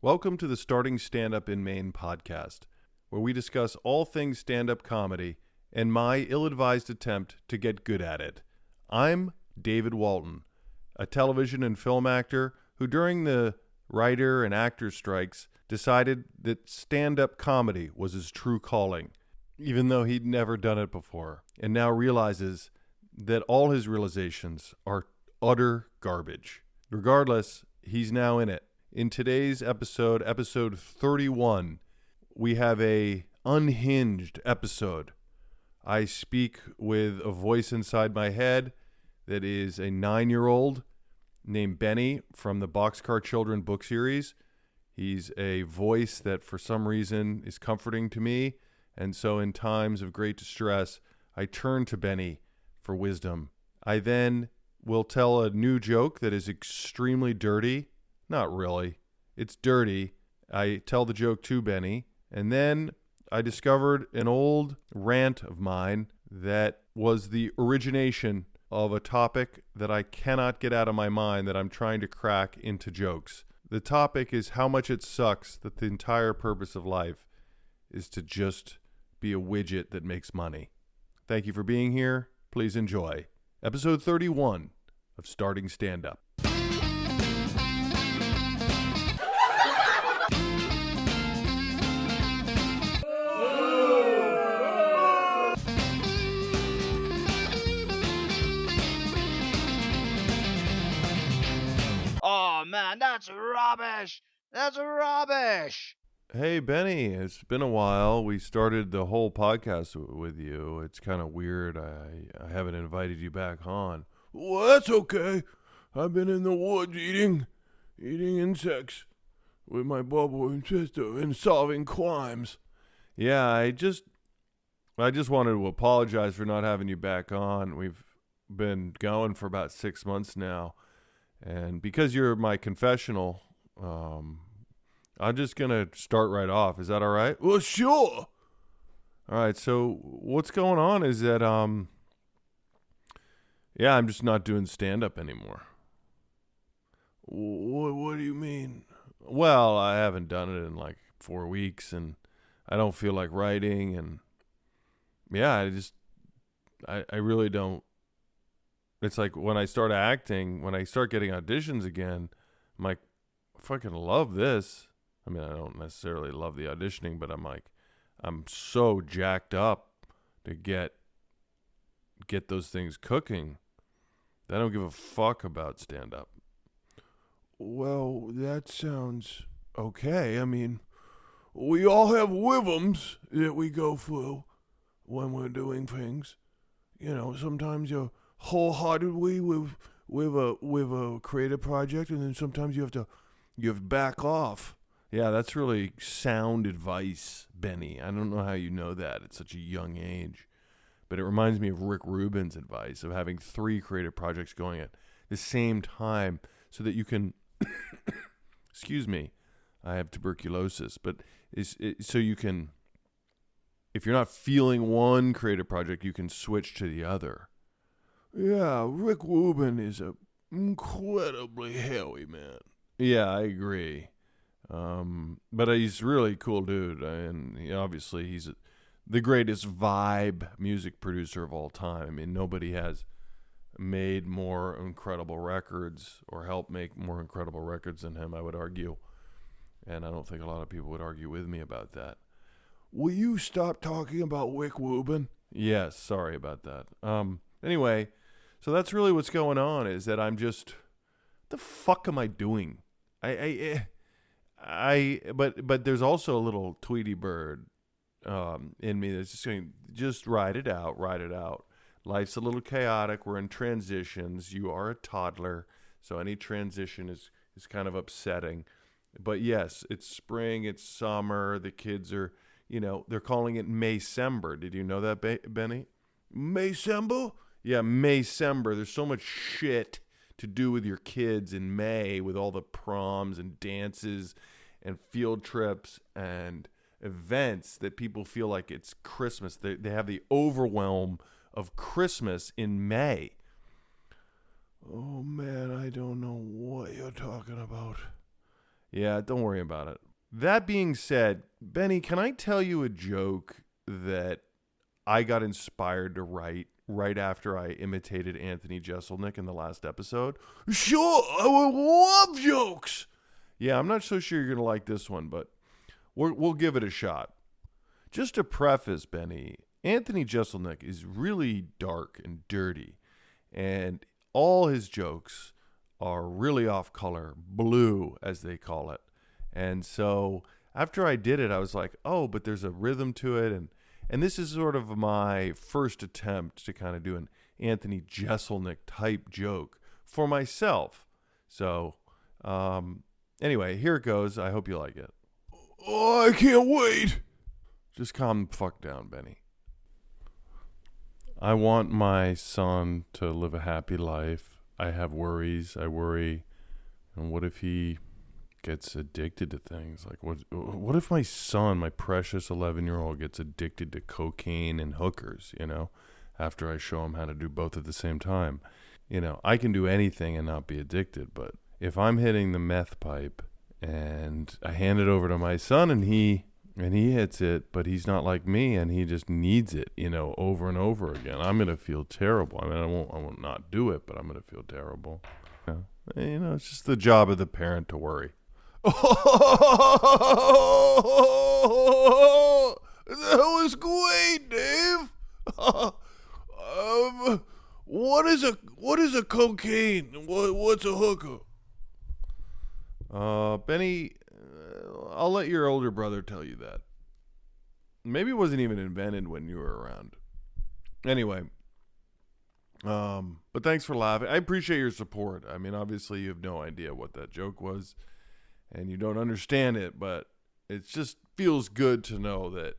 Welcome to the Starting Stand-Up in Maine podcast, where we discuss all things stand-up comedy and my ill-advised attempt to get good at it. I'm David Walton, a television and film actor who during the writer and actor strikes decided that stand-up comedy was his true calling, even though he'd never done it before, and now realizes that all his realizations are utter garbage. Regardless, he's now in it. In today's episode 31, we have a unhinged episode. I speak with a voice inside my head that is a 9-year-old named Benny from the Boxcar Children book series. He's a voice that for some reason is comforting to me, and so in times of great distress, I turn to Benny for wisdom. I then will tell a new joke that is extremely dirty. Not really. It's dirty. I tell the joke to Benny, and then I discovered an old rant of mine that was the origination of a topic that I cannot get out of my mind that I'm trying to crack into jokes. The topic is how much it sucks that the entire purpose of life is to just be a widget that makes money. Thank you for being here. Please enjoy episode 31 of Starting Stand Up. Man, that's rubbish. That's rubbish. Hey, Benny, it's been a while. We started the whole podcast with you. It's kind of weird. I haven't invited you back on. Well, that's okay. I've been in the woods eating insects with my brother and sister and solving crimes. Yeah, I just wanted to apologize for not having you back on. We've been going for about 6 months now. And because you're my confessional, I'm just going to start right off. Is that all right? Well, sure. All right. So what's going on is that, I'm just not doing stand-up anymore. What do you mean? Well, I haven't done it in like 4 weeks, and I don't feel like writing. And yeah, I really don't. It's like when I start acting, when I start getting auditions again, I'm like, I fucking love this. I mean, I don't necessarily love the auditioning, but I'm like, I'm so jacked up to get those things cooking that I don't give a fuck about stand-up. Well, that sounds okay. I mean, we all have rhythms that we go through when we're doing things. You know, sometimes you're wholeheartedly with a creative project, and then sometimes you have to back off. Yeah, that's really sound advice, Benny. I don't know how you know that at such a young age, but it reminds me of Rick Rubin's advice of having 3 creative projects going at the same time so that you can excuse me, I have tuberculosis, but so you can, if you're not feeling one creative project, you can switch to the other. Yeah, Rick Rubin is a incredibly hairy man. Yeah, I agree. But he's a really cool dude, and obviously he's the greatest vibe music producer of all time. I mean, nobody has made more incredible records or helped make more incredible records than him, I would argue. And I don't think a lot of people would argue with me about that. Will you stop talking about Rick Rubin? Yes, sorry about that. Anyway, so that's really what's going on, is that I'm just, what the fuck am I doing? But there's also a little Tweety bird in me that's just saying, just ride it out. Life's a little chaotic. We're in transitions. You are a toddler, so any transition is kind of upsetting. But yes, it's spring, it's summer. The kids are, they're calling it Maycember. Did you know that, Benny? Maycember? Yeah, Maycember. There's so much shit to do with your kids in May with all the proms and dances and field trips and events that people feel like it's Christmas. They have the overwhelm of Christmas in May. Oh, man, I don't know what you're talking about. Yeah, don't worry about it. That being said, Benny, can I tell you a joke that I got inspired to write right after I imitated Anthony Jeselnik in the last episode? Sure, I would love jokes. Yeah, I'm not so sure you're going to like this one, but we'll give it a shot. Just to preface, Benny, Anthony Jeselnik is really dark and dirty, and all his jokes are really off color, blue, as they call it. And so after I did it, I was like, oh, but there's a rhythm to it. And this is sort of my first attempt to kind of do an Anthony Jeselnik type joke for myself. So anyway, here it goes. I hope you like it. Oh, I can't wait. Just calm the fuck down, Benny. I want my son to live a happy life. I have worries. I worry, and what if he gets addicted to things? Like, what if my son, my precious 11-year-old, gets addicted to cocaine and hookers, after I show him how to do both at the same time? I can do anything and not be addicted, but if I'm hitting the meth pipe and I hand it over to my son and he hits it, but he's not like me and he just needs it, over and over again, I'm going to feel terrible. I mean, I won't not do it, but I'm going to feel terrible. It's just the job of the parent to worry. Oh, that was great, Dave. What is a cocaine? What's a hooker? Benny, I'll let your older brother tell you that. Maybe it wasn't even invented when you were around. Anyway, but thanks for laughing. I appreciate your support. I mean, obviously you have no idea what that joke was, and you don't understand it, but it just feels good to know that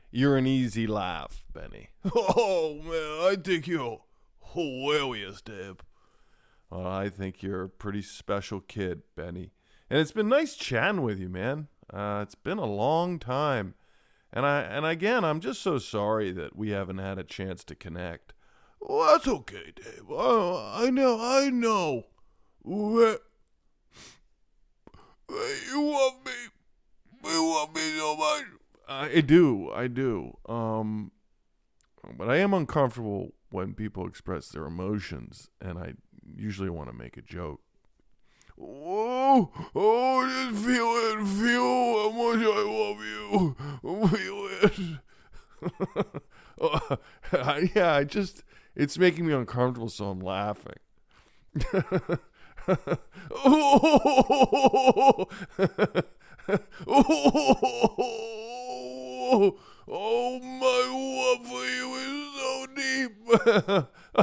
you're an easy laugh, Benny. Oh, man, I think you're hilarious, Dave. Well, I think you're a pretty special kid, Benny. And it's been nice chatting with you, man. It's been a long time. And again, I'm just so sorry that we haven't had a chance to connect. Well, that's okay, Dave. I know. You want me so much. I do. But I am uncomfortable when people express their emotions, and I usually want to make a joke. Just feel how much I love you. Feel it. It's making me uncomfortable, so I'm laughing. Oh, my love for you is so deep.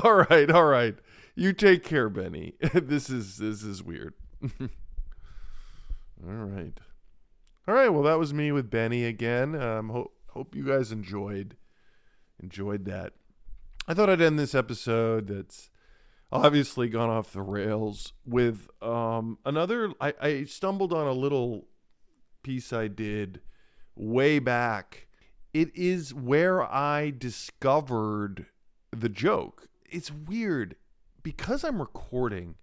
All right. You take care, Benny. This is weird. All right. Well, that was me with Benny again. Hope you guys enjoyed that. I thought I'd end this episode that's obviously gone off the rails with another. I stumbled on a little piece I did way back. It is where I discovered the joke. It's weird because I'm recording.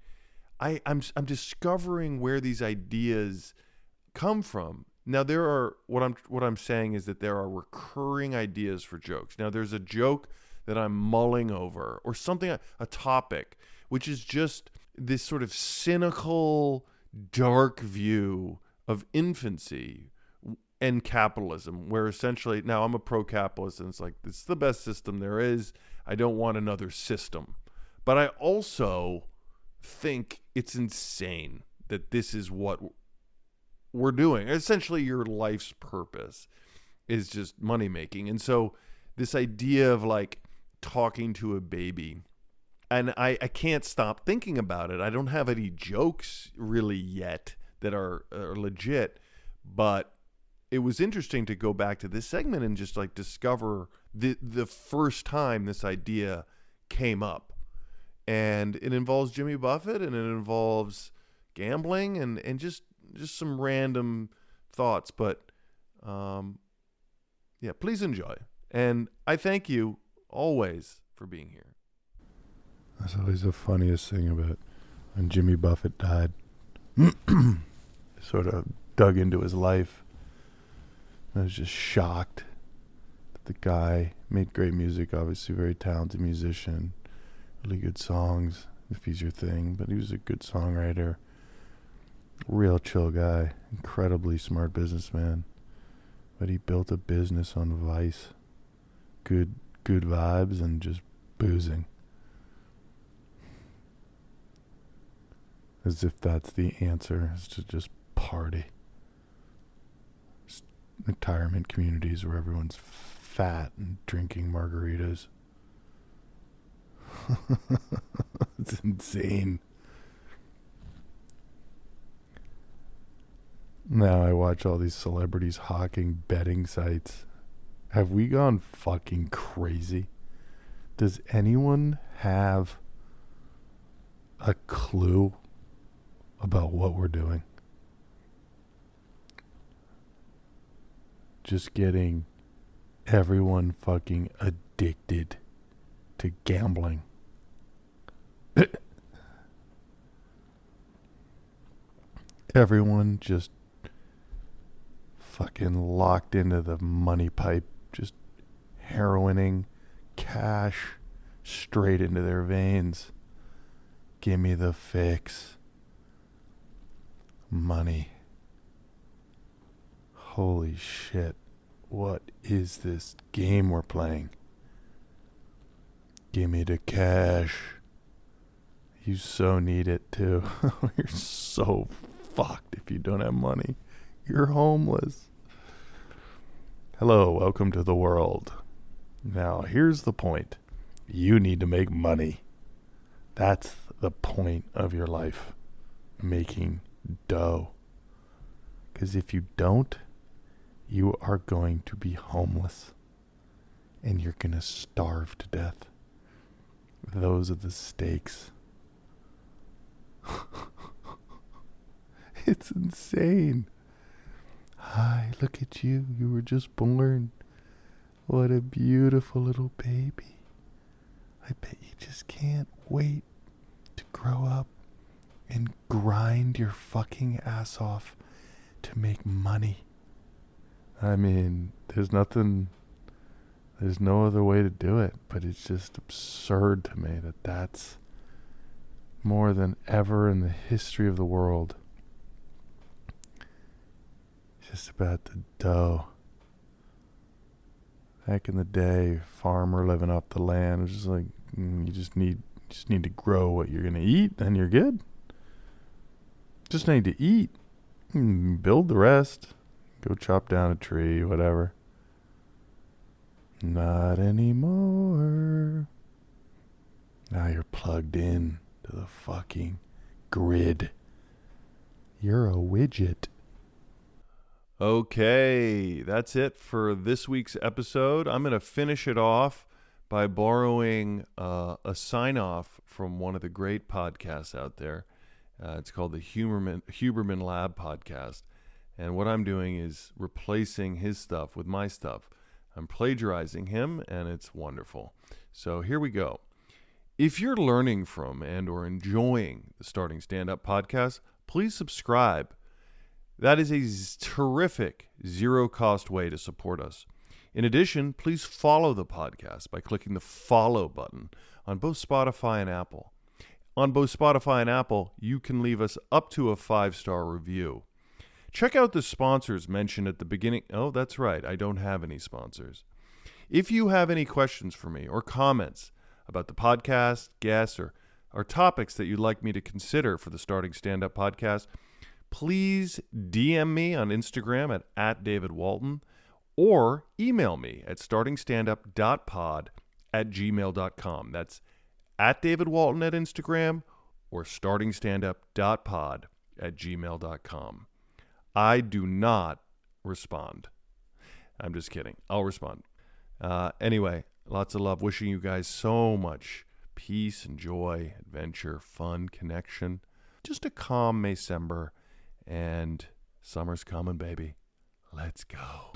I'm discovering where these ideas come from. Now there are what I'm saying is that there are recurring ideas for jokes. Now there's a joke that I'm mulling over, or something, a topic, which is just this sort of cynical, dark view of infancy and capitalism, where essentially, now I'm a pro-capitalist, and it's like, it's the best system there is. I don't want another system. But I also think it's insane that this is what we're doing. Essentially, your life's purpose is just money making. And so this idea of like talking to a baby, and I can't stop thinking about it. I don't have any jokes really yet that are legit, but it was interesting to go back to this segment and just like discover the first time this idea came up. And it involves Jimmy Buffett, and it involves gambling, and just some random thoughts. But please enjoy. And I thank you always for being here. That's always the funniest thing about when Jimmy Buffett died. sort of dug into his life. I was just shocked that the guy made great music, obviously very talented musician, really good songs, if he's your thing, but he was a good songwriter, real chill guy, incredibly smart businessman, but he built a business on vice, good vibes, and just boozing. As if that's the answer, is to just party. Retirement communities where everyone's fat and drinking margaritas. It's insane. Now I watch all these celebrities hawking betting sites. Have we gone fucking crazy? Does anyone have a clue about what we're doing? Just getting everyone fucking addicted to gambling. Everyone just fucking locked into the money pipe, just heroining cash straight into their veins. Give me the fix. Money. Holy shit. What is this game we're playing? Give me the cash. You so need it too. You're so fucked if you don't have money. You're homeless. Hello, welcome to the world. Now, here's the point. You need to make money. That's the point of your life. Making dough. Because if you don't, you are going to be homeless. And you're going to starve to death. Those are the stakes. It's insane. Hi, look at you. You were just born. What a beautiful little baby. I bet you just can't wait to grow up and grind your fucking ass off to make money. I mean, there's no other way to do it, but it's just absurd to me that that's more than ever in the history of the world. Just about the dough. Back in the day, farmer living off the land, it was just like you just need to grow what you're gonna eat, and you're good. Just need to eat, build the rest. Go chop down a tree, whatever. Not anymore. Now you're plugged in to the fucking grid. You're a widget. Okay, that's it for this week's episode. I'm going to finish it off by borrowing a sign-off from one of the great podcasts out there. It's called the Huberman Lab podcast. And what I'm doing is replacing his stuff with my stuff. I'm plagiarizing him, and it's wonderful. So here we go. If you're learning from and or enjoying the Starting Stand Up podcast, please subscribe. That is a terrific zero-cost way to support us. In addition, please follow the podcast by clicking the follow button on both Spotify and Apple. On both Spotify and Apple, you can leave us up to a 5-star review. Check out the sponsors mentioned at the beginning. Oh, that's right. I don't have any sponsors. If you have any questions for me or comments about the podcast, guests, or topics that you'd like me to consider for the Starting Stand Up podcast, please DM me on Instagram at David Walton or email me at startingstandup.pod@gmail.com. That's at David Walton at Instagram or startingstandup.pod@gmail.com. I do not respond. I'm just kidding. I'll respond. Anyway, lots of love. Wishing you guys so much peace and joy, adventure, fun, connection. Just a calm Maycember. And summer's coming, baby. Let's go.